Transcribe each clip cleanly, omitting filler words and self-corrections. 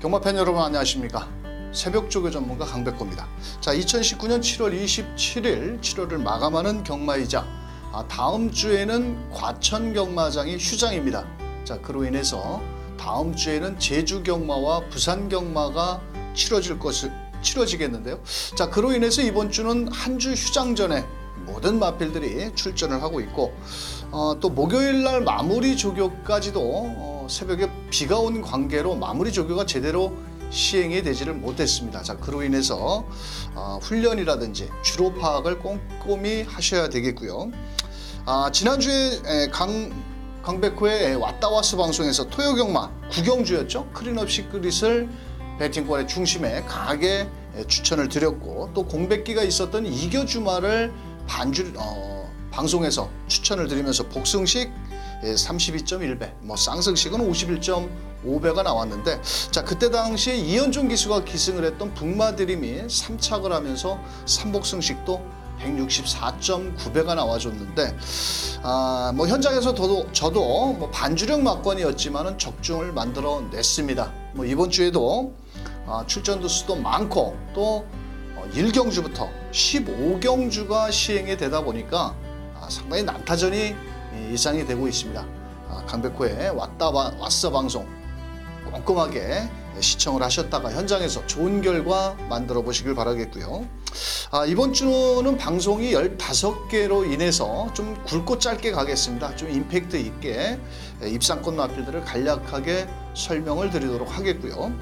경마팬 여러분 안녕하십니까? 새벽조교 전문가 강백호입니다. 자, 2019년 7월 27일 7월을 마감하는 경마이자 다음 주에는 과천 경마장이 휴장입니다. 자, 그로 인해서 다음 주에는 제주 경마와 부산 경마가 치러지겠는데요. 자, 그로 인해서 이번 주는 한 주 휴장 전에 모든 마필들이 출전을 하고 있고 또 목요일 날 마무리 조교까지도 새벽에 비가 온 관계로 마무리 조교가 제대로 시행이 되지를 못했습니다. 자, 그로 인해서 훈련이라든지 주로 파악을 꼼꼼히 하셔야 되겠고요. 지난주에 강백호의 왔다와스 방송에서 토요경마 구경주였죠. 크린업 시크릿을 배팅권의 중심에 강하게 추천을 드렸고, 또 공백기가 있었던 이겨주마를 방송에서 추천을 드리면서 복승식 32.1배, 쌍승식은 51.5배가 나왔는데, 자, 그때 당시에 이현종 기수가 기승을 했던 북마드림이 3착을 하면서 삼복승식도 164.9배가 나와줬는데, 현장에서 저도 반주력 막건이었지만은 적중을 만들어냈습니다. 이번 주에도 출전도 수도 많고 또 1경주부터 15경주가 시행이 되다 보니까 상당히 난타전이 예상이 되고 있습니다. 강백호의 왔어 방송 꼼꼼하게 시청을 하셨다가 현장에서 좋은 결과 만들어 보시길 바라겠고요. 이번 주는 방송이 15개로 인해서 좀 굵고 짧게 가겠습니다. 좀 임팩트 있게 입상권 마필들을 간략하게 설명을 드리도록 하겠고요.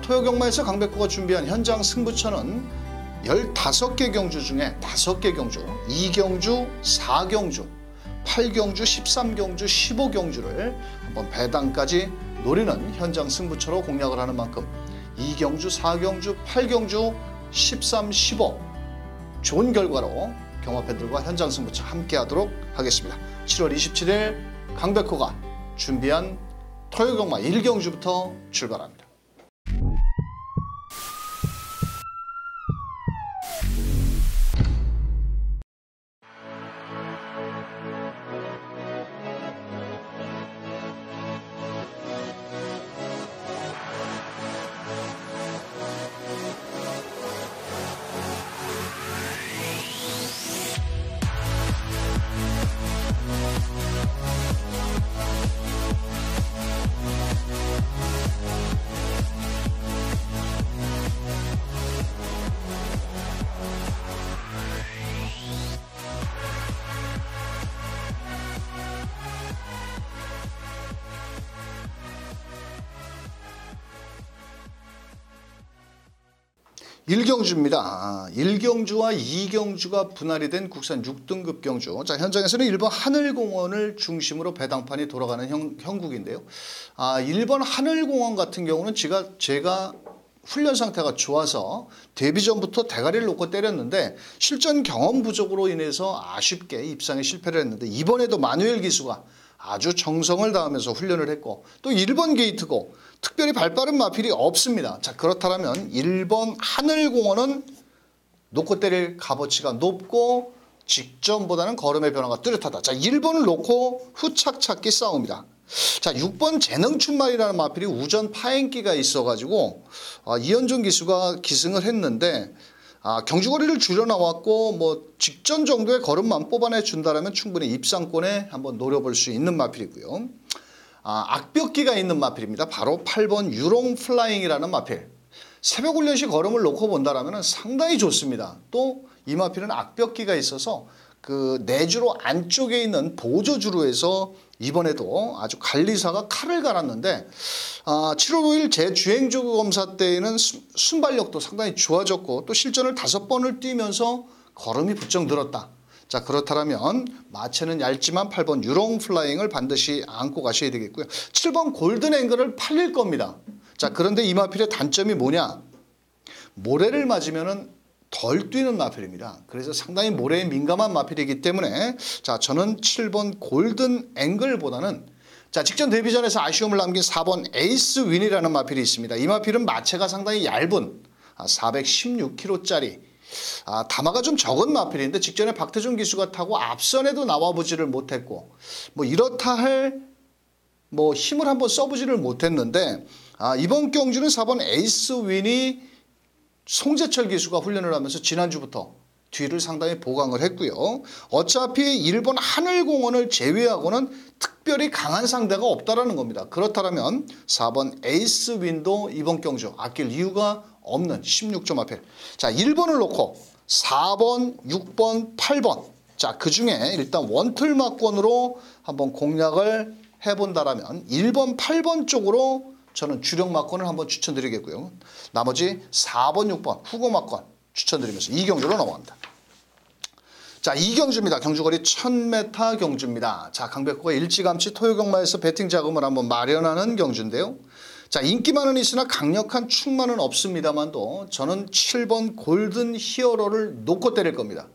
토요경마에서 강백호가 준비한 현장 승부처는 15개 경주 중에 5개 경주, 2경주, 4경주, 8경주, 13경주, 15경주를 한번 배당까지 노리는 현장 승부처로 공략을 하는 만큼 2경주, 4경주, 8경주, 13, 15 좋은 결과로 경마팬들과 현장 승부처 함께 하도록 하겠습니다. 7월 27일 강백호가 준비한 토요경마 1경주부터 출발합니다. 일경주입니다. 1경주와 2경주가 분할이 된 국산 6등급 경주. 자, 현장에서는 1번 하늘공원을 중심으로 배당판이 돌아가는 형국인데요. 1번 하늘공원 같은 경우는 제가 훈련 상태가 좋아서 데뷔 전부터 대가리를 놓고 때렸는데 실전 경험 부족으로 인해서 아쉽게 입상에 실패를 했는데, 이번에도 마누엘 기수가 아주 정성을 다하면서 훈련을 했고, 또 1번 게이트고 특별히 발빠른 마필이 없습니다. 자, 그렇다면 1번 하늘공원은 놓고 때릴 값어치가 높고 직전보다는 걸음의 변화가 뚜렷하다. 자, 1번을 놓고 후착 찾기 싸움이다. 자, 6번 재능춘말이라는 마필이 우전 파행기가 있어가지고 이현종 기수가 기승을 했는데, 경주거리를 줄여 나왔고 직전 정도의 걸음만 뽑아내 준다라면 충분히 입상권에 한번 노려볼 수 있는 마필이고요. 악벽기가 있는 마필입니다. 바로 8번 유롱 플라잉이라는 마필. 새벽 훈련 시 걸음을 놓고 본다라면 상당히 좋습니다. 또 이 마필은 악벽기가 있어서 그 내주로 안쪽에 있는 보조주로에서 이번에도 아주 관리사가 칼을 갈았는데, 7월 5일 제 주행조교 검사 때에는 순발력도 상당히 좋아졌고 또 실전을 5번을 뛰면서 걸음이 부쩍 늘었다. 자, 그렇다면 마체는 얇지만 8번 유롱 플라잉을 반드시 안고 가셔야 되겠고요. 7번 골든 앵글을 팔릴 겁니다. 자, 그런데 이 마필의 단점이 뭐냐? 모래를 맞으면은 덜 뛰는 마필입니다. 그래서 상당히 모래에 민감한 마필이기 때문에, 자, 저는 7번 골든 앵글보다는 직전 데뷔전에서 아쉬움을 남긴 4번 에이스 윈이라는 마필이 있습니다. 이 마필은 마체가 상당히 얇은 416kg짜리 담화가 좀 적은 마필인데, 직전에 박태준 기수가 타고 앞선에도 나와보지를 못했고 이렇다 할 힘을 한번 써보지를 못했는데, 이번 경주는 4번 에이스 윈이 송재철 기수가 훈련을 하면서 지난주부터 뒤를 상당히 보강을 했고요. 어차피 1번 하늘공원을 제외하고는 특별히 강한 상대가 없다라는 겁니다. 그렇다면 4번 에이스 윈도 이번 경주 아낄 이유가 없는 16점 앞에. 자, 1번을 놓고 4번, 6번, 8번. 자, 그중에 일단 원틀 막권으로 한번 공략을 해본다라면 1번, 8번 쪽으로 저는 주력 막권을 한번 추천드리겠고요. 나머지 4번, 6번 후보 막권 추천드리면서 이 경주로 넘어갑니다. 자, 이 경주입니다. 경주거리 1000m 경주입니다. 자, 강백호가 일찌감치 토요경마에서 배팅 자금을 한번 마련하는 경주인데요. 자, 인기만은 있으나 강력한 충만은 없습니다만도 저는 7번 골든 히어로를 놓고 때릴 겁니다.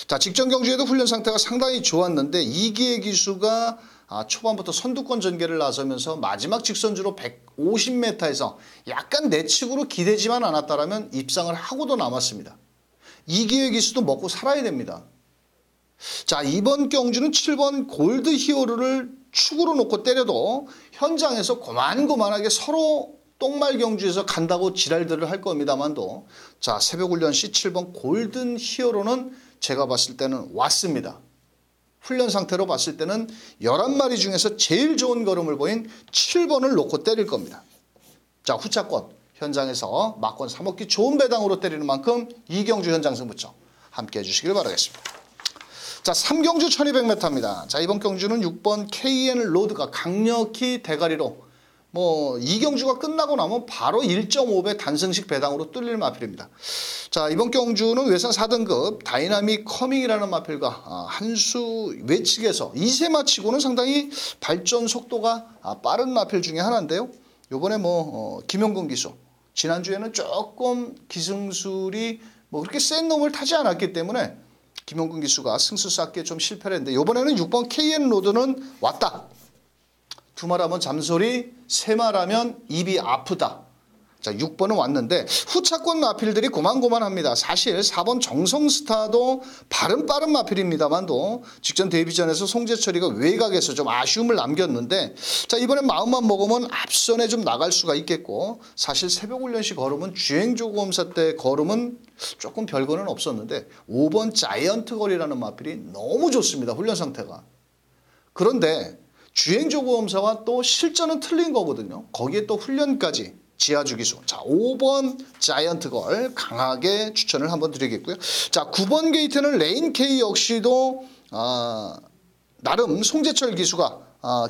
자, 직전 경주에도 훈련 상태가 상당히 좋았는데 이기의 기수가 초반부터 선두권 전개를 나서면서 마지막 직선주로 150m에서 약간 내측으로 기대지만 않았다라면 입상을 하고도 남았습니다. 이기의 기수도 먹고 살아야 됩니다. 자, 이번 경주는 7번 골드 히어로를 축으로 놓고 때려도 현장에서 고만고만하게 서로 똥말 경주에서 간다고 지랄들을 할 겁니다만도 자, 새벽훈련 시 7번 골든 히어로는 제가 봤을 때는 왔습니다. 훈련 상태로 봤을 때는 11마리 중에서 제일 좋은 걸음을 보인 7번을 놓고 때릴 겁니다. 자, 후차권 현장에서 막권 사먹기 좋은 배당으로 때리는 만큼 이경주 현장 승부처 함께 해주시길 바라겠습니다. 자, 3경주 1200m입니다. 자, 이번 경주는 6번 KN 로드가 강력히 대가리로 이 경주가 끝나고 나면 바로 1.5배 단승식 배당으로 뚫릴 마필입니다. 자, 이번 경주는 외상 4등급 다이나믹 커밍이라는 마필과 한수 외측에서 2세마 치고는 상당히 발전 속도가 빠른 마필 중에 하나인데요. 요번에 김용근 기수 지난주에는 조금 기승술이 그렇게 센 놈을 타지 않았기 때문에 김용근 기수가 승수 쌓기에 좀 실패를 했는데 이번에는 6번 KN 로드는 왔다. 두 말하면 잠소리, 세 말하면 입이 아프다. 자, 6번은 왔는데 후차권 마필들이 고만고만합니다. 사실 4번 정성스타도 발은 빠른 마필입니다만도 직전 데뷔전에서 송재철이가 외곽에서 좀 아쉬움을 남겼는데 자, 이번엔 마음만 먹으면 앞선에 좀 나갈 수가 있겠고 사실 새벽훈련시 걸음은 주행조구검사 때 걸음은 조금 별거는 없었는데 5번 자이언트 거리라는 마필이 너무 좋습니다. 훈련 상태가. 그런데 주행조구검사와 또 실전은 틀린 거거든요. 거기에 또 훈련까지 지하주기수. 자, 5번 자이언트 걸 강하게 추천을 한번 드리겠고요. 자, 9번 게이트는 레인 K 역시도 나름 송재철 기수가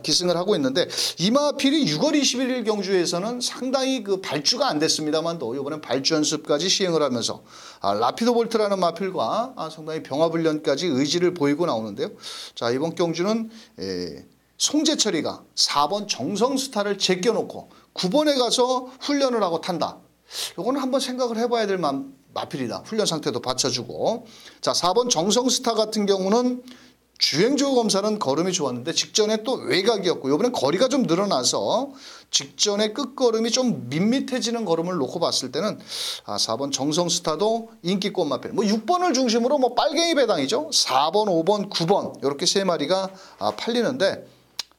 기승을 하고 있는데 이마필이 6월 21일 경주에서는 상당히 발주가 안 됐습니다만도 이번엔 발주 연습까지 시행을 하면서 라피도 볼트라는 마필과 상당히 병합훈련까지 의지를 보이고 나오는데요. 자, 이번 경주는 송재철이가 4번 정성스타를 제껴놓고 9번에 가서 훈련을 하고 탄다. 이거는 한번 생각을 해봐야 될 마필이다. 훈련 상태도 받쳐주고. 자, 4번 정성스타 같은 경우는 주행조구 검사는 걸음이 좋았는데 직전에 또 외곽이었고 이번엔 거리가 좀 늘어나서 직전에 끝걸음이 좀 밋밋해지는 걸음을 놓고 봤을 때는 4번 정성스타도 인기권 마필. 6번을 중심으로 빨갱이 배당이죠. 4번, 5번, 9번 이렇게 세 마리가 팔리는데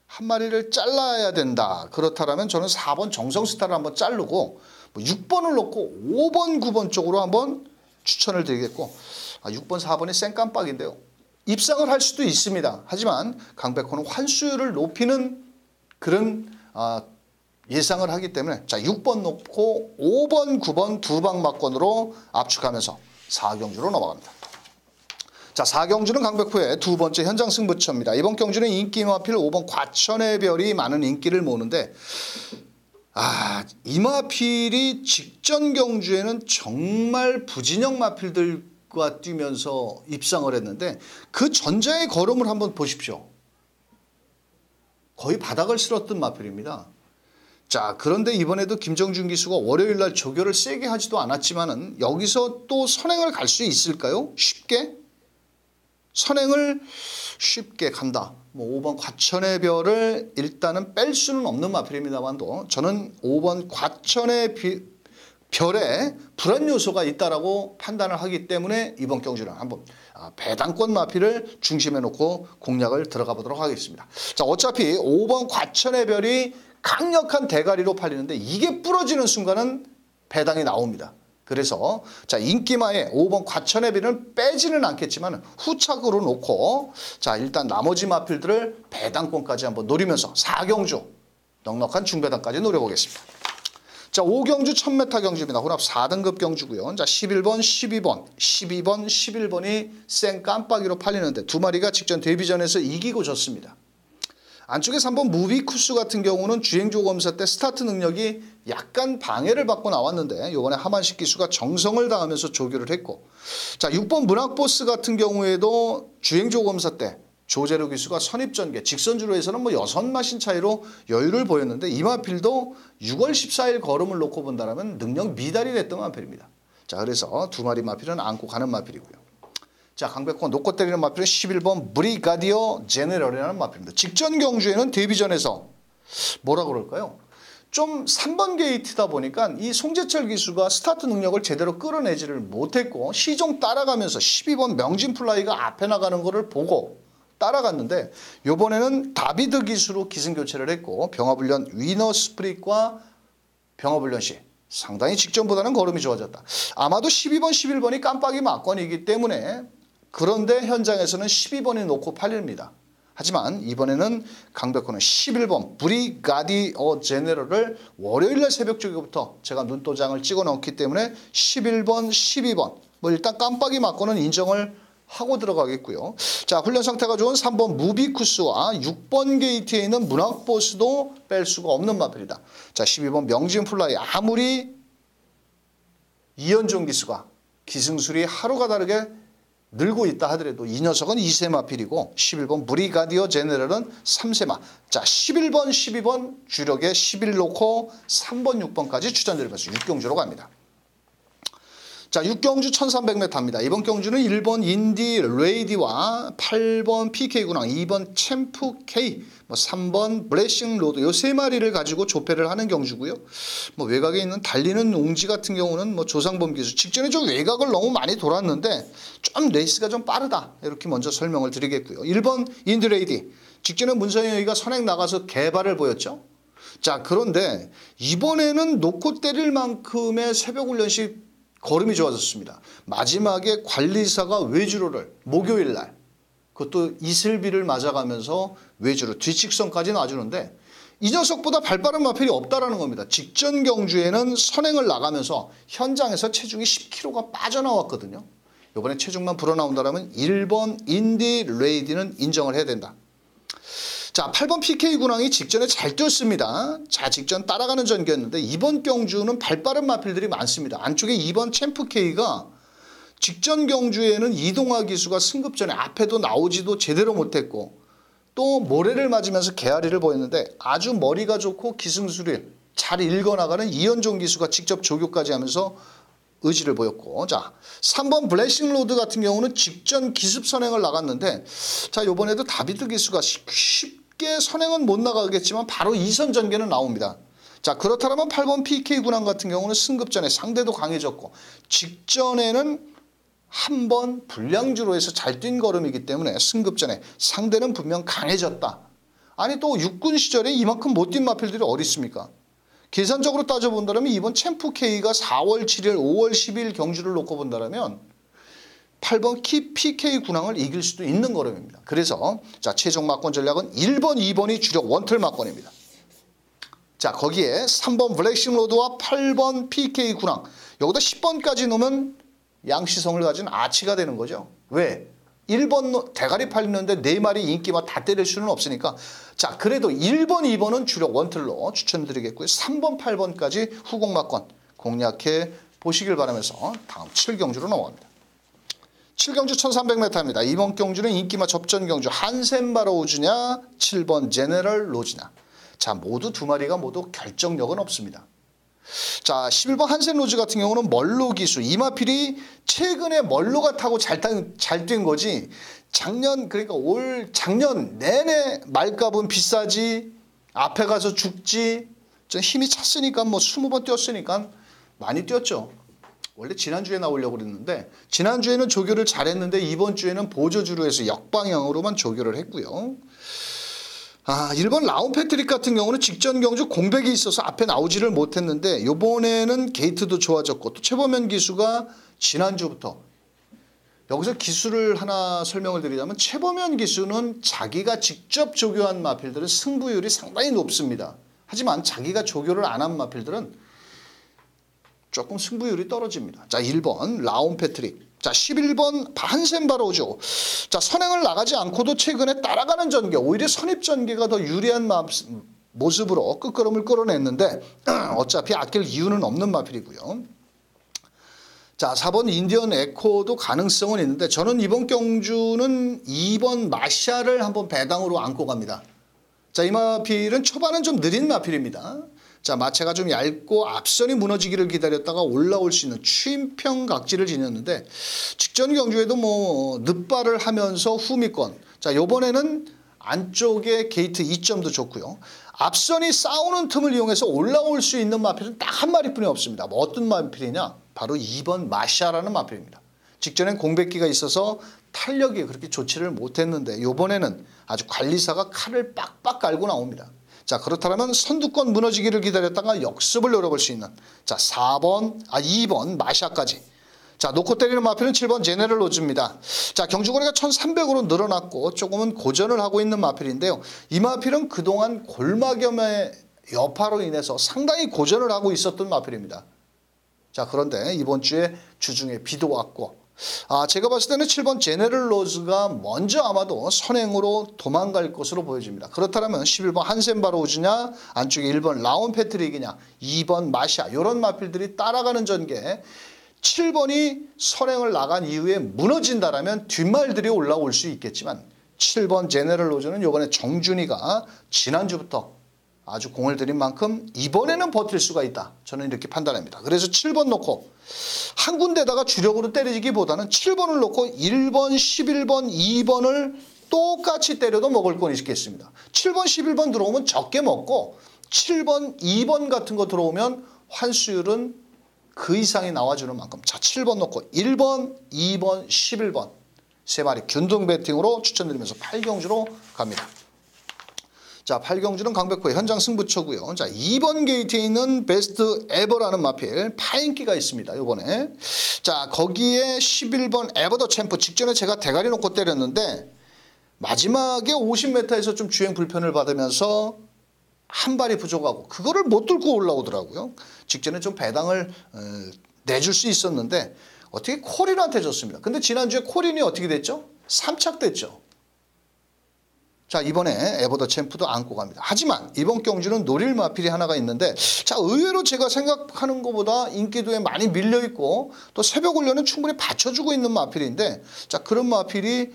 한 마리를 잘라야 된다. 그렇다면 저는 4번 정성스타를 한번 자르고 6번을 놓고 5번, 9번 쪽으로 한번 추천을 드리겠고 6번, 4번이 쌩깜빡인데요. 입상을 할 수도 있습니다. 하지만 강백호는 환수율을 높이는 그런 예상을 하기 때문에 자, 6번 놓고 5번, 9번 두 방 막권으로 압축하면서 4경주로 넘어갑니다. 자, 4경주는 강백호의 두 번째 현장 승부처입니다. 이번 경주는 인기 마필 5번 과천의 별이 많은 인기를 모으는데 이 마필이 직전 경주에는 정말 부진영 마필들과 뛰면서 입상을 했는데 그 전자의 걸음을 한번 보십시오. 거의 바닥을 쓸었던 마필입니다. 자, 그런데 이번에도 김정준 기수가 월요일날 조교를 세게 하지도 않았지만은 여기서 또 선행을 갈 수 있을까요? 쉽게? 선행을 쉽게 간다. 5번 과천의 별을 일단은 뺄 수는 없는 마필입니다만도 저는 5번 과천의 별에 불안 요소가 있다라고 판단을 하기 때문에 이번 경주는 한번 배당권 마필을 중심에 놓고 공략을 들어가 보도록 하겠습니다. 자, 어차피 5번 과천의 별이 강력한 대가리로 팔리는데 이게 부러지는 순간은 배당이 나옵니다. 그래서 자 인기마에 5번 과천의 비는 빼지는 않겠지만 후착으로 놓고 자 일단 나머지 마필들을 배당권까지 한번 노리면서 4경주 넉넉한 중배당까지 노려보겠습니다. 자 5경주 1000m 경주입니다. 혼합 4등급 경주고요. 자 11번, 12번, 12번, 11번이 생 깜빡이로 팔리는데 두 마리가 직전 데뷔전에서 이기고 졌습니다. 안쪽에 3번 무비쿠스 같은 경우는 주행조 검사 때 스타트 능력이 약간 방해를 받고 나왔는데 이번에 하만식 기수가 정성을 다하면서 조교를 했고 자 6번 문학보스 같은 경우에도 주행조 검사 때 조재료 기수가 선입전개 직선주로 해서는 뭐 6마신 차이로 여유를 보였는데 이 마필도 6월 14일 걸음을 놓고 본다면 능력 미달이 됐던 마필입니다. 자 그래서 두 마리 마필은 안고 가는 마필이고요. 자 강백호 놓고 때리는 마필은 11번 브리가디어 제네럴이라는 마필입니다. 직전 경주에는 데뷔전에서 뭐라 그럴까요? 좀 3번 게이트다 보니까 이 송재철 기수가 스타트 능력을 제대로 끌어내지를 못했고 시종 따라가면서 12번 명진플라이가 앞에 나가는 거를 보고 따라갔는데 이번에는 다비드 기수로 기승교체를 했고 병합훈련 위너 스프릿과 병합훈련 시 상당히 직전보다는 걸음이 좋아졌다. 아마도 12번, 11번이 깜빡이 막건이기 때문에 그런데 현장에서는 12번이 놓고 팔립니다. 하지만 이번에는 강백호는 11번 브리가디어 제네럴을 월요일날 새벽 쪽부터 제가 눈도장을 찍어 넣었기 때문에 11번, 12번 뭐 일단 깜빡이 맞고는 인정을 하고 들어가겠고요. 자 훈련 상태가 좋은 3번 무비쿠스와 6번 게이트에 있는 문학보스도 뺄 수가 없는 마필이다. 자 12번 명진플라이 아무리 이현종 기수가 기승술이 하루가 다르게 늘고 있다 하더라도 이 녀석은 2세 마필이고 11번 브리가디어 제네럴은 3세 자 11번 12번 주력에 11 놓고 3번 6번까지 추천드리면서 6경주로 갑니다. 자 6경주 1300m입니다. 이번 경주는 1번 인디 레이디와 8번 PK 군항 2번 챔프 K 3번 블레싱 로드 요 세 마리를 가지고 조패를 하는 경주고요. 외곽에 있는 달리는 옹지 같은 경우는 조상범 기수 직전에 좀 외곽을 너무 많이 돌았는데 좀 레이스가 좀 빠르다 이렇게 먼저 설명을 드리겠고요. 1번 인디 레이디 직전에 문선영이가 선행 나가서 개발을 보였죠. 자 그런데 이번에는 놓고 때릴 만큼의 새벽 훈련식 걸음이 좋아졌습니다. 마지막에 관리사가 외주로를 목요일 날 그것도 이슬비를 맞아가면서 외주로 뒷직선까지 놔주는데 이 녀석보다 발빠른 마필이 없다라는 겁니다. 직전 경주에는 선행을 나가면서 현장에서 체중이 10kg가 빠져나왔거든요. 이번에 체중만 불어나온다면 1번 인디 레이디는 인정을 해야 된다. 자 8번 PK 군항이 직전에 잘 뛰었습니다. 자 직전 따라가는 전기였는데 이번 경주는 발빠른 마필들이 많습니다. 안쪽에 2번 챔프 K가 직전 경주에는 이동화 기수가 승급전에 앞에도 나오지도 제대로 못했고 또 모래를 맞으면서 개아리를 보였는데 아주 머리가 좋고 기승술을 잘 읽어나가는 이현종 기수가 직접 조교까지 하면서 의지를 보였고 자 3번 블레싱 로드 같은 경우는 직전 기습 선행을 나갔는데 자 이번에도 다비드 기수가 쉽게 선행은 못 나가겠지만 바로 2선 전개는 나옵니다. 자 그렇다면 8번 PK 군항 같은 경우는 승급전에 상대도 강해졌고 직전에는 한번 불량주로 해서 잘 뛴 걸음이기 때문에 승급전에 상대는 분명 강해졌다. 아니 또 육군 시절에 이만큼 못 뛴 마필들이 어디 있습니까? 계산적으로 따져본다면 이번 챔프 K가 4월 7일, 5월 10일 경주를 놓고 본다면 8번 PK 군항을 이길 수도 있는 걸음입니다. 그래서 자 최종 막권 전략은 1번, 2번이 주력 원틀 막권입니다. 자 거기에 3번 블랙싱 로드와 8번 PK 군항 여기다 10번까지 넣으면 양시성을 가진 아치가 되는 거죠. 왜? 1번 대가리 팔리는데 4마리 인기만 다 때릴 수는 없으니까 자 그래도 1번, 2번은 주력 원틀로 추천드리겠고요. 3번, 8번까지 후공 막권 공략해 보시길 바라면서 다음 7경주로 넘어갑니다. 7경주 1300m입니다. 이번 경주는 인기마 접전 경주 한센바로 우즈냐 7번 제네럴 로지냐 자 모두 두 마리가 모두 결정력은 없습니다. 자 11번 한센 로즈 같은 경우는 멀로 기수 이마필이 최근에 멀로가 타고 잘 뛴 거지 작년 그러니까 올 작년 내내 말값은 비싸지 앞에 가서 죽지 좀 힘이 찼으니까 뭐 20번 뛰었으니까 많이 뛰었죠. 원래 지난주에 나오려고 그랬는데 지난주에는 조교를 잘했는데 이번 주에는 보조주로 해서 역방향으로만 조교를 했고요. 1번 라운 패트릭 같은 경우는 직전 경주 공백이 있어서 앞에 나오지를 못했는데 이번에는 게이트도 좋아졌고 또 최범현 기수가 지난주부터 여기서 기수를 하나 설명을 드리자면 최범현 기수는 자기가 직접 조교한 마필들은 승부율이 상당히 높습니다. 하지만 자기가 조교를 안 한 마필들은 조금 승부율이 떨어집니다. 자, 1번 라운 패트릭. 자, 11번 한샘 바로우죠. 자, 선행을 나가지 않고도 최근에 따라가는 전개, 오히려 선입 전개가 더 유리한 모습으로 끝걸음을 끌어냈는데 어차피 아낄 이유는 없는 마필이고요. 자, 4번 인디언 에코도 가능성은 있는데 저는 이번 경주는 2번 마샤를 한번 배당으로 안고 갑니다. 자, 이 마필은 초반은 좀 느린 마필입니다. 자, 마체가 좀 얇고 앞선이 무너지기를 기다렸다가 올라올 수 있는 취임평 각지를 지녔는데 직전 경주에도 뭐 늪발을 하면서 후미권. 자, 요번에는 안쪽에 게이트 2점도 좋고요. 앞선이 싸우는 틈을 이용해서 올라올 수 있는 마필은 딱 한 마리뿐이 없습니다. 뭐 어떤 마필이냐? 바로 2번 마샤라는 마필입니다. 직전엔 공백기가 있어서 탄력이 그렇게 좋지를 못했는데 이번에는 아주 관리사가 칼을 빡빡 갈고 나옵니다. 자, 그렇다면 선두권 무너지기를 기다렸다가 역습을 노려볼 수 있는 자 2번 마샤까지. 자, 놓고 때리는 마필은 7번 제네럴 로즈입니다. 자, 경주거리가 1300으로 늘어났고 조금은 고전을 하고 있는 마필인데요. 이 마필은 그동안 골마겸의 여파로 인해서 상당히 고전을 하고 있었던 마필입니다. 자, 그런데 이번 주에 주중에 비도 왔고 제가 봤을 때는 7번 제네럴 로즈가 먼저 아마도 선행으로 도망갈 것으로 보여집니다. 그렇다면 11번 한샘 바로우즈냐 안쪽에 1번 라온 패트릭이냐 2번 마샤 이런 마필들이 따라가는 전개 7번이 선행을 나간 이후에 무너진다라면 뒷말들이 올라올 수 있겠지만 7번 제네럴 로즈는 이번에 정준이가 지난주부터 아주 공을 들인 만큼 이번에는 버틸 수가 있다. 저는 이렇게 판단합니다. 그래서 7번 놓고 한 군데다가 주력으로 때리기보다는 7번을 놓고 1번, 11번, 2번을 똑같이 때려도 먹을 건 있겠습니다. 7번, 11번 들어오면 적게 먹고 7번, 2번 같은 거 들어오면 환수율은 그 이상이 나와주는 만큼 자 7번 놓고 1번, 2번, 11번 세 마리 균등 배팅으로 추천드리면서 8경주로 갑니다. 자, 8경주는 강백호의 현장 승부처고요. 자, 2번 게이트에 있는 베스트 에버라는 마필 파인기가 있습니다. 이번에. 자, 거기에 11번 에버 더 챔프 직전에 제가 대가리 놓고 때렸는데 마지막에 50m에서 좀 주행 불편을 받으면서 한 발이 부족하고 그거를 못 뚫고 올라오더라고요. 직전에 좀 배당을 내줄 수 있었는데 어떻게 코린한테 졌습니다. 근데 지난주에 코린이 어떻게 됐죠? 3착됐죠. 자, 이번에 에버 더 챔프도 안고 갑니다. 하지만 이번 경주는 노릴 마필이 하나가 있는데 자, 의외로 제가 생각하는 것보다 인기도에 많이 밀려있고 또 새벽 훈련은 충분히 받쳐주고 있는 마필인데 자, 그런 마필이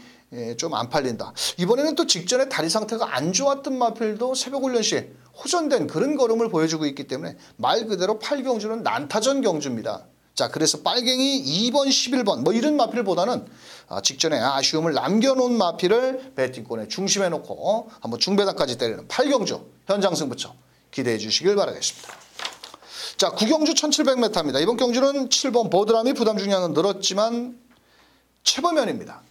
좀 안 팔린다. 이번에는 또 직전에 다리 상태가 안 좋았던 마필도 새벽 훈련 시 호전된 그런 걸음을 보여주고 있기 때문에 말 그대로 8경주는 난타전 경주입니다. 자, 그래서 빨갱이 2번, 11번 뭐 이런 마필보다는 직전에 아쉬움을 남겨놓은 마필을 배팅권에 중심에 놓고 한번 중배당까지 때리는 8경주 현장 승부처 기대해 주시길 바라겠습니다. 자, 9경주 1700m입니다. 이번 경주는 7번 보드람이 부담 중량은 늘었지만 최범현입니다.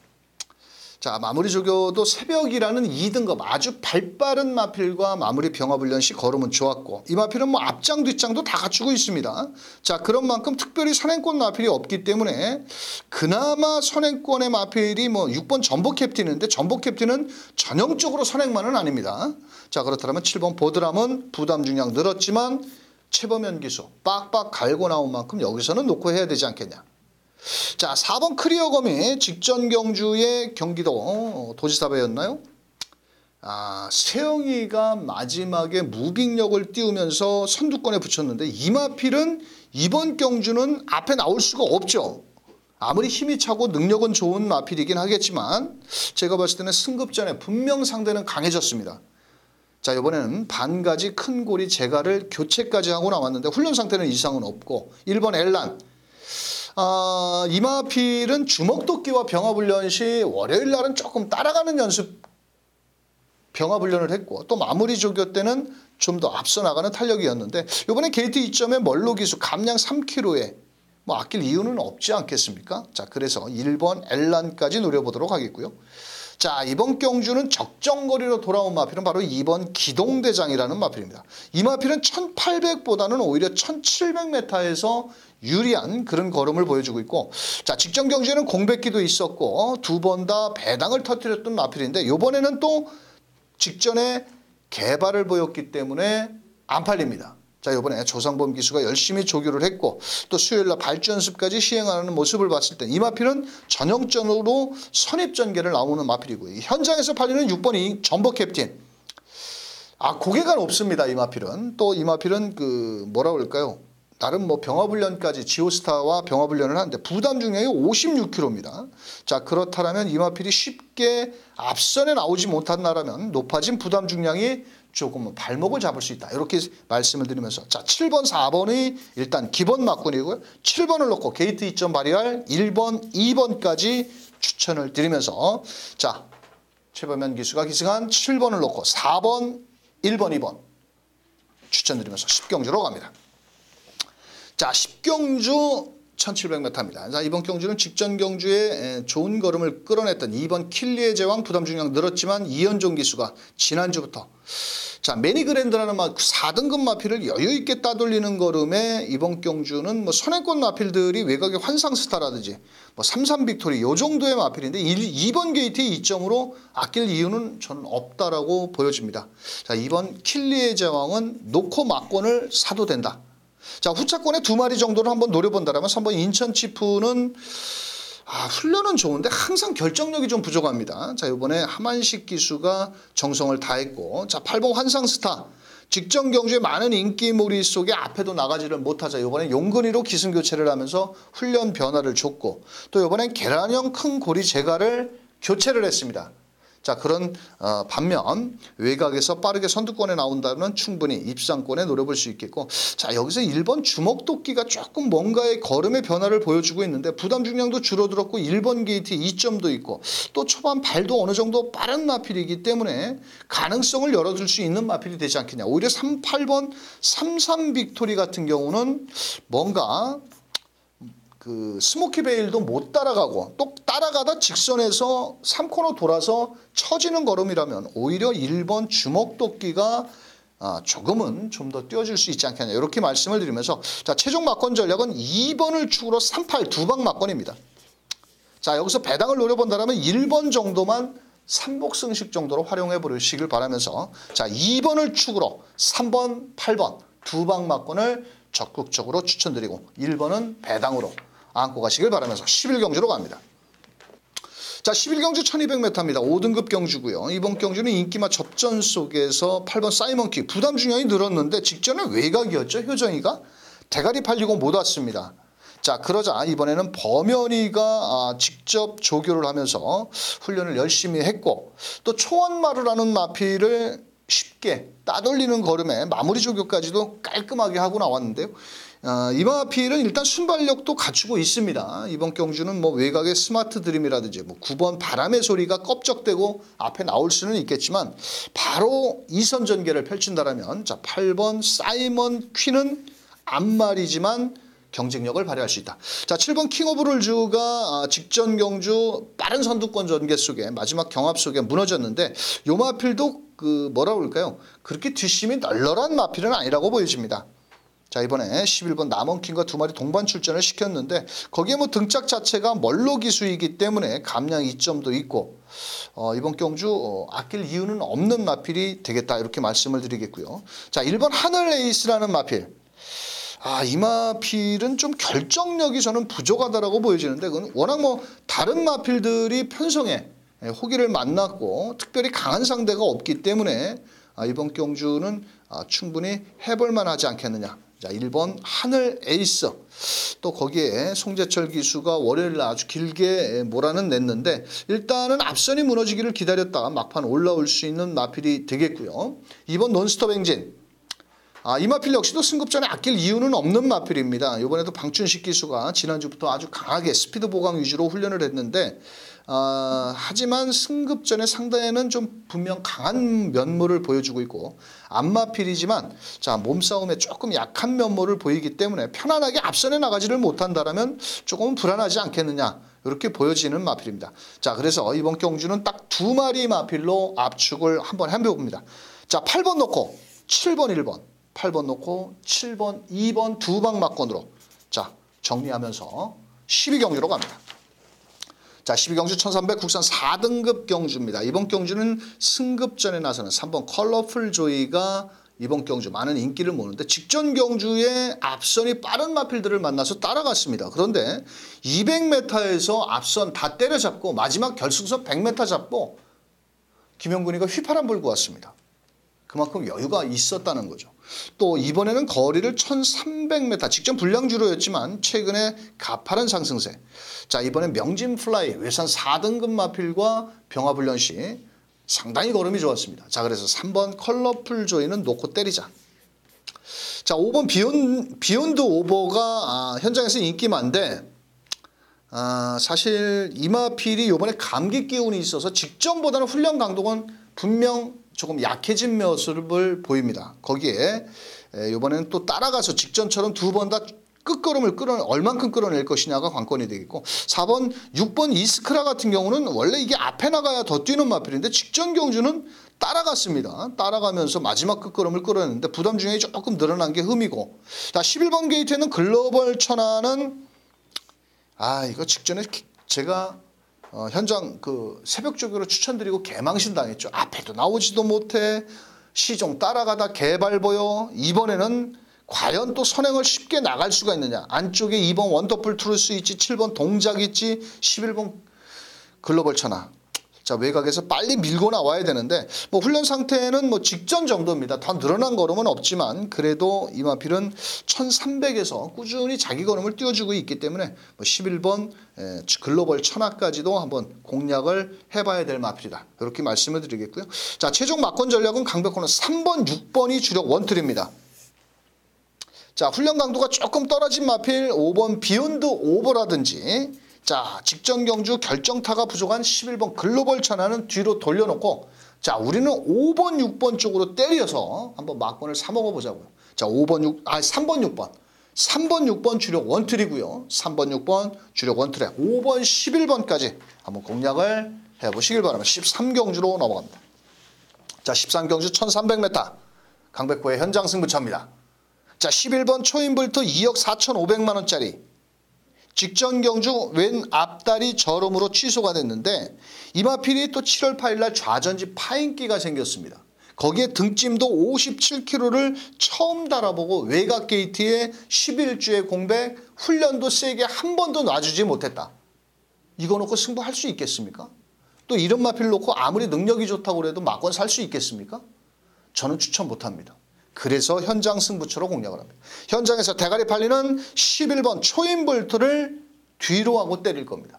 자, 마무리 조교도 새벽이라는 2등급 아주 발빠른 마필과 마무리 병합훈련 시 걸음은 좋았고 이 마필은 뭐 앞장 뒷장도 다 갖추고 있습니다. 자, 그런 만큼 특별히 선행권 마필이 없기 때문에 그나마 선행권의 마필이 뭐 6번 전복 캡틴인데 전복 캡틴은 전형적으로 선행만은 아닙니다. 자, 그렇다면 7번 보드람은 부담 중량 늘었지만 최범현 기수 빡빡 갈고 나온 만큼 여기서는 놓고 해야 되지 않겠냐. 자, 4번 크리어검이 직전 경주의 경기도 도지사배였나요? 세영이가 마지막에 무빙력을 띄우면서 선두권에 붙였는데 이 마필은 이번 경주는 앞에 나올 수가 없죠. 아무리 힘이 차고 능력은 좋은 마필이긴 하겠지만 제가 봤을 때는 승급전에 분명 상대는 강해졌습니다. 자, 이번에는 반가지 큰 고리 제가를 교체까지 하고 나왔는데 훈련 상태는 이상은 없고 1번 엘란 이 마필은 주먹도끼와 병합훈련 시 월요일 날은 조금 따라가는 연습 병합훈련을 했고 또 마무리 조교 때는 좀 더 앞서 나가는 탄력이었는데 이번에 게이트 2점에 멀로 기수 감량 3kg에 뭐 아낄 이유는 없지 않겠습니까? 자, 그래서 1번 엘란까지 노려보도록 하겠고요. 자, 이번 경주는 적정거리로 돌아온 마필은 바로 2번 기동대장이라는 마필입니다. 이 마필은 1800보다는 오히려 1700m에서 유리한 그런 걸음을 보여주고 있고, 자, 직전 경주에는 공백기도 있었고 두 번 다 배당을 터뜨렸던 마필인데 이번에는 또 직전에 개발을 보였기 때문에 안 팔립니다. 자, 이번에 조상범 기수가 열심히 조교를 했고 또 수요일날 발주 연습까지 시행하는 모습을 봤을 때 이 마필은 전형적으로 선입전개를 나오는 마필이고요. 현장에서 팔리는 6번이 전버 캡틴. 고개가 높습니다. 이 마필은. 또 이 마필은 뭐라 그럴까요? 나름 병화훈련까지 지오스타와 병화훈련을 하는데 부담 중량이 56kg입니다. 자, 그렇다면 이 마필이 쉽게 앞선에 나오지 못한다면 높아진 부담 중량이 조금 발목을 잡을 수 있다. 이렇게 말씀을 드리면서, 자, 7번, 4번이 일단 기본 막군이고요. 7번을 놓고 게이트 2점 발휘할 1번, 2번까지 추천을 드리면서, 자, 최범현 기수가 기승한 7번을 놓고 4번, 1번, 2번 추천드리면서 10경주로 갑니다. 자, 10경주 1700m입니다. 자, 이번 경주는 직전 경주에 좋은 걸음을 끌어냈던 2번 킬리의 제왕 부담 중량 늘었지만 이현종 기수가 지난주부터, 자, 매니그랜드라는 4등급 마필을 여유있게 따돌리는 걸음에 이번 경주는 선행권 마필들이 외곽의 환상스타라든지 33 빅토리 요 정도의 마필인데 2번 게이트의 2점으로 아낄 이유는 저는 없다라고 보여집니다. 자, 2번 킬리의 제왕은 놓고 막권을 사도 된다. 자, 후차권에 2마리 정도를 한번 노려본다면 3번 인천 치프는 훈련은 좋은데 항상 결정력이 좀 부족합니다. 자, 이번에 하만식 기수가 정성을 다했고, 자, 8번 환상스타 직전 경주에 많은 인기몰이 속에 앞에도 나가지를 못하자 이번에 용근이로 기승 교체를 하면서 훈련 변화를 줬고, 또 이번엔 계란형 큰 고리 제가를 교체를 했습니다. 자, 그런 반면 외곽에서 빠르게 선두권에 나온다면 충분히 입상권에 노려볼 수 있겠고, 자, 여기서 1번 주먹도끼가 조금 뭔가의 걸음의 변화를 보여주고 있는데 부담 중량도 줄어들었고 1번 게이트 2점도 있고 또 초반 발도 어느 정도 빠른 마필이기 때문에 가능성을 열어줄 수 있는 마필이 되지 않겠냐. 오히려 8번 33 빅토리 같은 경우는 뭔가 스모키 베일도 못 따라가고 또 따라가다 직선에서 3코너 돌아서 처지는 걸음이라면 오히려 1번 주먹도끼가 조금은 좀 더 뛰어줄 수 있지 않겠냐 이렇게 말씀을 드리면서, 자, 최종 막권 전략은 2번을 축으로 38 두방 막권입니다. 자, 여기서 배당을 노려본다면 1번 정도만 삼복승식 정도로 활용해 보시길 바라면서, 자, 2번을 축으로 3번, 8번 두방 막권을 적극적으로 추천드리고 1번은 배당으로 안고 가시길 바라면서 11경주로 갑니다. 자, 11경주 1200m입니다. 5등급 경주고요. 이번 경주는 인기맛 접전 속에서 8번 사이먼키 부담 중량이 늘었는데 직전은 외곽이었죠. 효정이가 대가리 팔리고 못 왔습니다. 자, 그러자 이번에는 범현이가 직접 조교를 하면서 훈련을 열심히 했고 또 초원마루라는 마필을 쉽게 따돌리는 걸음에 마무리 조교까지도 깔끔하게 하고 나왔는데요. 이 마필은 일단 순발력도 갖추고 있습니다. 이번 경주는 외곽의 스마트 드림이라든지 9번 바람의 소리가 껍적대고 앞에 나올 수는 있겠지만 바로 이선 전개를 펼친다라면, 자, 8번 사이먼 퀸은 앞말이지만 경쟁력을 발휘할 수 있다. 자, 7번 킹 오브 롤즈가 직전 경주 빠른 선두권 전개 속에 마지막 경합 속에 무너졌는데 요 마필도 뭐라 그럴까요? 그렇게 뒷심이 널널한 마필은 아니라고 보여집니다. 자, 이번에 11번 남원킹과 2마리 동반 출전을 시켰는데 거기에 등짝 자체가 멀로 기수이기 때문에 감량 2점도 있고 이번 경주 아낄 이유는 없는 마필이 되겠다 이렇게 말씀을 드리겠고요. 자, 1번 하늘 에이스라는 마필. 이 마필은 좀 결정력이 저는 부족하다라고 보여지는데 그건 워낙 다른 마필들이 편성에 호기를 만났고 특별히 강한 상대가 없기 때문에 이번 경주는 충분히 해볼 만하지 않겠느냐. 자, 1번 하늘 에이스. 또 거기에 송재철 기수가 월요일날 아주 길게 몰아는 냈는데 일단은 앞선이 무너지기를 기다렸다가 막판 올라올 수 있는 마필이 되겠고요. 2번 논스톱 행진. 이 마필 역시도 승급전에 아낄 이유는 없는 마필입니다. 이번에도 방춘식 기수가 지난주부터 아주 강하게 스피드 보강 위주로 훈련을 했는데 하지만 승급전의 상대에는 좀 분명 강한 면모를 보여주고 있고 앞마필이지만, 자, 몸싸움에 조금 약한 면모를 보이기 때문에 편안하게 앞선에 나가지를 못한다라면 조금 불안하지 않겠느냐 이렇게 보여지는 마필입니다. 자, 그래서 이번 경주는 딱 두 마리 마필로 압축을 한번 해봅니다. 자, 8번 놓고 7번 1번, 8번 놓고 7번 2번 두 방 막건으로 자, 정리하면서 12경주로 갑니다. 자, 12경주 1300 국산 4등급 경주입니다. 이번 경주는 승급전에 나서는 3번 컬러풀 조이가 이번 경주 많은 인기를 모으는데 직전 경주에 앞선이 빠른 마필들을 만나서 따라갔습니다. 그런데 200m에서 앞선 다 때려잡고 마지막 결승선 100m 잡고 김영근이가 휘파람 불고 왔습니다. 그만큼 여유가 있었다는 거죠. 또 이번에는 거리를 1300m 직전 불량주로였지만 최근에 가파른 상승세. 자, 이번엔 명진플라이 외산 4등급 마필과 병합훈련 시 상당히 걸음이 좋았습니다. 자, 그래서 3번 컬러풀 조이는 놓고 때리자. 자, 5번 비욘드 오버가 현장에서 인기 많은데 사실 이 마필이 이번에 감기 기운이 있어서 직전보다는 훈련 강도는 분명 조금 약해진 모습을 보입니다. 거기에 이번에는 또 따라가서 직전처럼 두 번 다 끝걸음을 얼만큼 끌어낼 것이냐가 관건이 되겠고 4번, 6번 이스크라 같은 경우는 원래 이게 앞에 나가야 더 뛰는 마필인데 직전 경주는 따라갔습니다. 따라가면서 마지막 끝걸음을 끌어냈는데 부담 중량이 조금 늘어난 게 흠이고 자, 11번 게이트에는 글로벌 천하는 이거 직전에 제가 현장 새벽적으로 추천드리고 개망신 당했죠. 앞에도 나오지도 못해 시종 따라가다 개발보여. 이번에는 과연 또 선행을 쉽게 나갈 수가 있느냐. 안쪽에 2번 원더풀 트루스 있지, 7번 동작 있지, 11번 글로벌 천하. 자, 외곽에서 빨리 밀고 나와야 되는데 뭐 훈련 상태는 뭐 직전 정도입니다. 더 늘어난 걸음은 없지만 그래도 이 마필은 1300에서 꾸준히 자기 걸음을 띄워주고 있기 때문에 뭐 11번 글로벌 천하까지도 한번 공략을 해봐야 될 마필이다. 이렇게 말씀을 드리겠고요. 자, 최종 막권 전략은 강백호는 3번, 6번이 주력 원툴입니다. 자, 훈련 강도가 조금 떨어진 마필 5번 비욘드 오버라든지 자, 직전 경주 결정타가 부족한 11번 글로벌 천하는 뒤로 돌려놓고 자, 우리는 5번, 6번 쪽으로 때려서 한번 막권을 사먹어 보자고요. 자, 3번, 6번. 3번, 6번 주력 원툴이고요. 3번, 6번 주력 원툴에 5번, 11번까지 한번 공략을 해보시길 바랍니다. 13경주로 넘어갑니다. 자, 13경주 1300m 강백호의 현장 승부차입니다. 자, 11번 초인불트 2억 4,500만 원짜리 직전 경주 왼 앞다리 저름으로 취소가 됐는데 이 마필이 또 7월 8일 날 좌전지 파인기가 생겼습니다. 거기에 등짐도 57kg를 처음 달아보고 외곽 게이트에 11주의 공백 훈련도 세게 한 번도 놔주지 못했다. 이거 놓고 승부할 수 있겠습니까? 또 이런 마필 놓고 아무리 능력이 좋다고 해도 막권 살 수 있겠습니까? 저는 추천 못합니다. 그래서 현장 승부처로 공략을 합니다. 현장에서 대가리 팔리는 11번 초인볼트를 뒤로 하고 때릴 겁니다.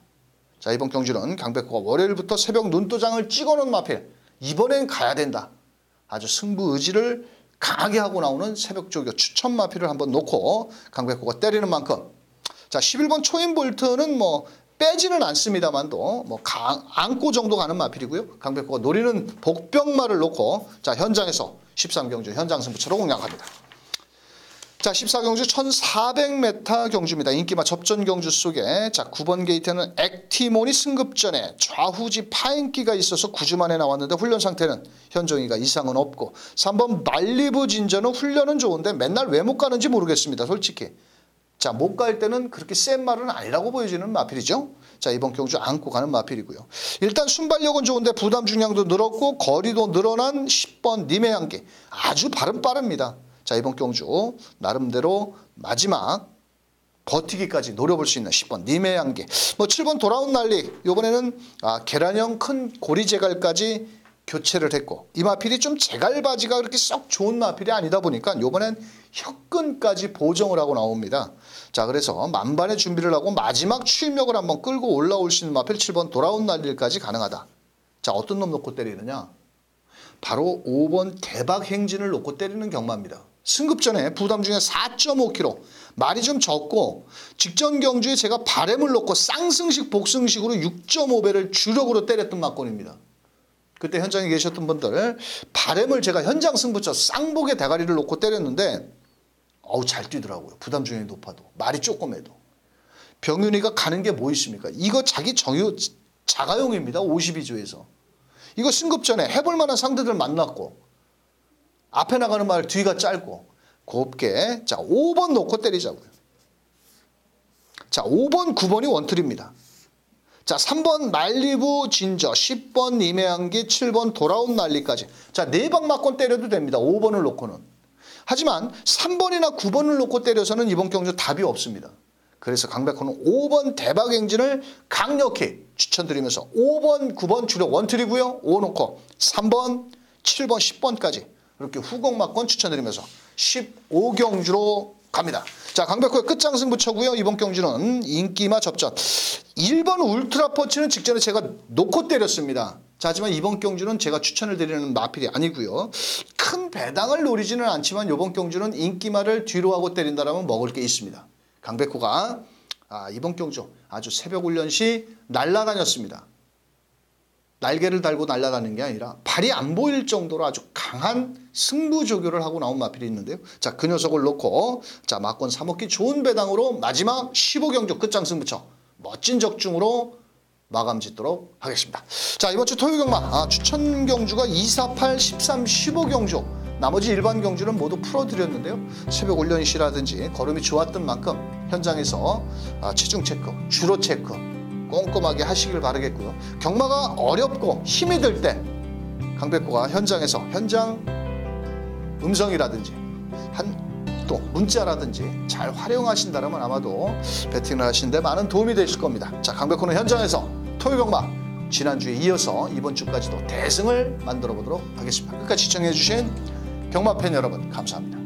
자, 이번 경주는 강백호가 월요일부터 새벽 눈도장을 찍어놓은 마필. 이번엔 가야 된다. 아주 승부 의지를 강하게 하고 나오는 새벽조교 추천 마필을 한번 놓고 강백호가 때리는 만큼 자, 11번 초인볼트는 뭐 빼지는 않습니다만도 뭐 안고 정도 가는 마필이고요. 강백호가 노리는 복병마를 놓고 자, 현장에서 13경주 현장 승부처로 공략합니다. 자, 14경주 1400m 경주입니다. 인기마 접전 경주 속에 자, 9번 게이트는 액티몬이 승급전에 좌후지 파인기가 있어서 9주 만에 나왔는데 훈련 상태는 현종이가 이상은 없고 3번 말리부 진저는 훈련은 좋은데 맨날 왜 못 가는지 모르겠습니다. 솔직히. 자, 못 갈 때는 그렇게 센 말은 아니라고 보여지는 마필이죠. 자, 이번 경주 안고 가는 마필이고요. 일단 순발력은 좋은데 부담 중량도 늘었고 거리도 늘어난 10번 님의 향기. 아주 발은 빠릅니다. 자, 이번 경주 나름대로 마지막 버티기까지 노려볼 수 있는 10번 님의 향기. 뭐 7번 돌아온 난리. 이번에는 계란형 큰 고리제갈까지 교체를 했고 이 마필이 좀 제갈바지가 그렇게 썩 좋은 마필이 아니다 보니까 이번엔 혀끈까지 보정을 하고 나옵니다. 자, 그래서 만반의 준비를 하고 마지막 추임력을 한번 끌고 올라올 수 있는 마필 7번 돌아온 날일까지 가능하다. 자, 어떤 놈 놓고 때리느냐? 바로 5번 대박 행진을 놓고 때리는 경마입니다. 승급전에 부담 중에 4.5kg 말이 좀 적고 직전 경주에 제가 바램을 놓고 쌍승식 복승식으로 6.5배를 주력으로 때렸던 막권입니다. 그때 현장에 계셨던 분들 바램을 제가 현장 승부처 쌍복의 대가리를 놓고 때렸는데 잘 뛰더라고요. 부담 중량이 높아도 말이 조금 해도 병윤이가 가는 게 뭐 있습니까? 이거 자기 자가용입니다. 52조에서. 이거 승급 전에 해볼 만한 상대들 만났고 앞에 나가는 말 뒤가 짧고 곱게 자 5번 놓고 때리자고요. 자 5번 9번이 원툴입니다. 자 3번 난리부 진저 10번 nim해한기 7번 돌아온 난리까지 자 4방 맞고 때려도 됩니다. 5번을 놓고는. 하지만 3번이나 9번을 놓고 때려서는 이번 경주 답이 없습니다. 그래서 강백호는 5번 대박행진을 강력히 추천드리면서 5번 9번 주력 원툴이고요. 5 놓고 3번 7번 10번까지 이렇게 후공 막권 추천드리면서 15경주로 갑니다. 자 강백호의 끝장승부처고요. 이번 경주는 인기마 접전 1번 울트라퍼치는 직전에 제가 놓고 때렸습니다. 자, 하지만 이번 경주는 제가 추천을 드리는 마필이 아니고요. 큰 배당을 노리지는 않지만 이번 경주는 인기마를 뒤로 하고 때린다라면 먹을 게 있습니다. 강백호가 이번 경주 아주 새벽 훈련 시 날아다녔습니다. 날개를 달고 날아다니는 게 아니라 발이 안 보일 정도로 아주 강한 승부조교를 하고 나온 마필이 있는데요. 자, 그 녀석을 놓고 자 막권 3억기 좋은 배당으로 마지막 15경주 끝장승부처 멋진 적중으로 마감 짓도록 하겠습니다. 자, 이번 주 토요 경마 추천 경주가 2, 4, 8, 13, 15경주 나머지 일반 경주는 모두 풀어드렸는데요. 새벽 훈련시라든지 걸음이 좋았던 만큼 현장에서 체중 체크, 주로 체크 꼼꼼하게 하시길 바라겠고요. 경마가 어렵고 힘이 들 때 강백호가 현장에서 현장 음성이라든지 또 문자라든지 잘 활용하신다면 아마도 배팅을 하시는데 많은 도움이 되실 겁니다. 자, 강백호는 현장에서 토요경마 지난주에 이어서 이번 주까지도 대승을 만들어 보도록 하겠습니다. 끝까지 시청해 주신 경마팬 여러분 감사합니다.